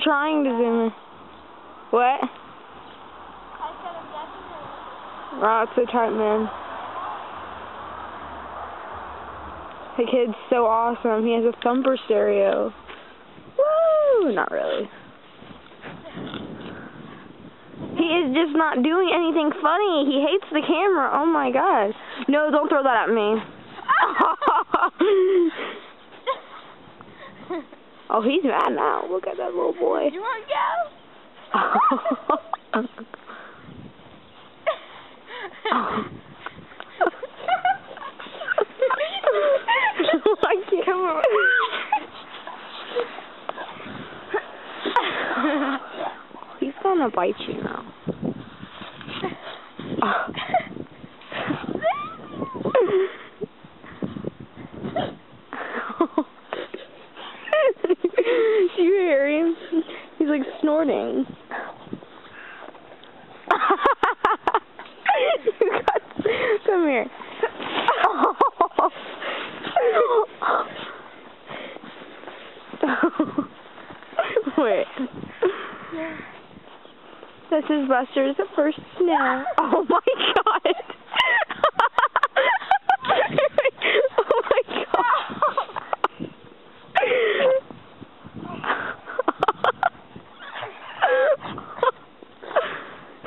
trying to zoom in. What? I said I'm definitely. Wow, it's so tight, man. The kid's so awesome. He has a thumper stereo. Woo! Not really. He is just not doing anything funny. He hates the camera. Oh my gosh. No, don't throw that at me. Oh, he's mad now. Look at that little boy. You want to go? Come on. He's gonna bite you now. Do you hear him? He's like snorting. Come here. Wait. This is Buster's first snow. Oh my god. Oh my god.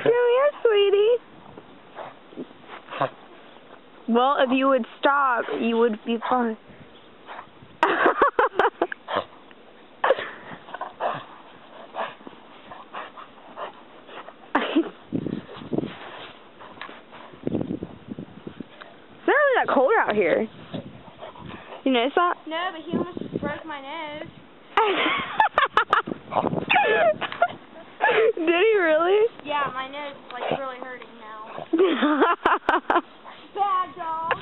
Come here, sweetie. Well, if you would stop, you would be fine. It's not really that cold out here. You notice that? No, but he almost broke my nose. Did he really? Yeah, my nose is like really hurting now. Bad dog.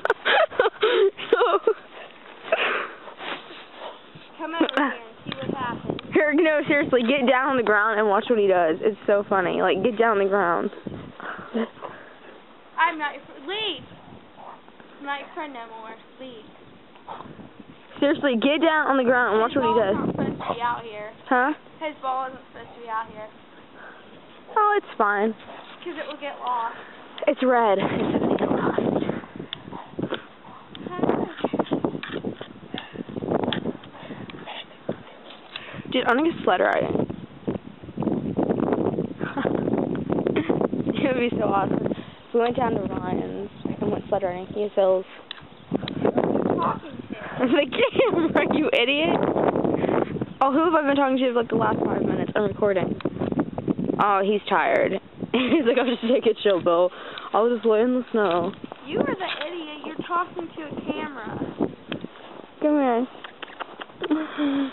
Come over here and see what happens. Here, no, seriously, get down on the ground and watch what he does. It's so funny. Like, get down on the ground. I'm not your friend. Leave. I'm not your friend no more. Leave. Seriously, get down on the ground and watch what he does. His ball isn't supposed to be out here. Huh? His ball isn't supposed to be out here. Oh, it's fine. Because it will get lost. It's red. It's not gonna get lost. Dude, I'm gonna get sled riding. It would be so awesome. We went down to Ryan's and went sled riding. He feels the camera, you idiot. Oh, who have I been talking to for like the last 5 minutes? I'm recording. Oh, he's tired. He's like, I'll just take it chill, Bill. I'll just lay in the snow. You are the idiot. You're talking to a camera. Come here. Come here.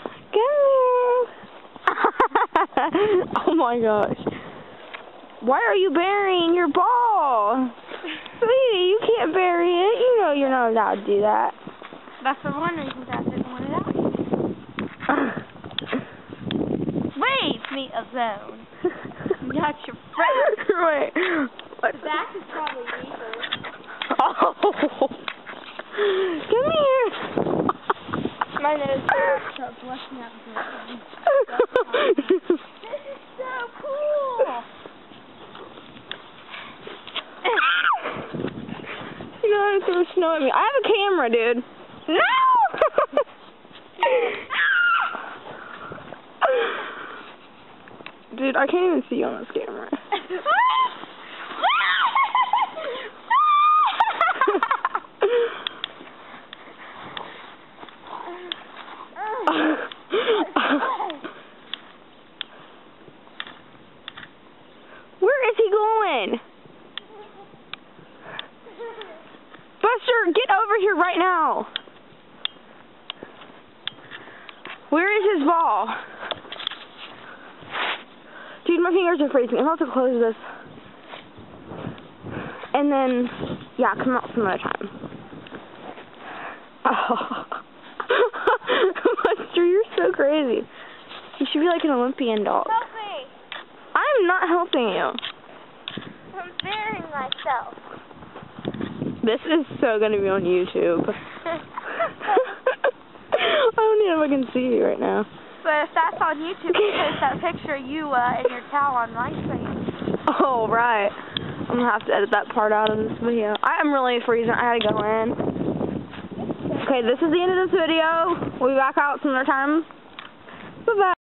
Oh my gosh. Why are you burying your ball? Sweetie, you can't bury it. You know you're not allowed to do that. That's for one reason Dad didn't want it out. Leave me alone. Not your friend. Wait. What? Zach is probably legal. Oh. Come here. My nose starts blushing out. This is so cool. You know how to throw snow at me. I have a camera, dude. No! Dude, I can't even see you on this camera. Where is he going? Buster, get over here right now. Where is his ball? Dude, my fingers are freezing. I'm about to close this. And then, yeah, come out some other time. Oh. Buster, you're so crazy. You should be like an Olympian dog. Help me. I'm not helping you. I'm burying myself. This is so going to be on YouTube. I don't even know if I can see you right now. But if that's on YouTube, post that picture of you and your towel on MySpace. Oh, right. I'm going to have to edit that part out of this video. I am really freezing. I had to go in. Okay, this is the end of this video. We'll be back out some other time. Bye-bye.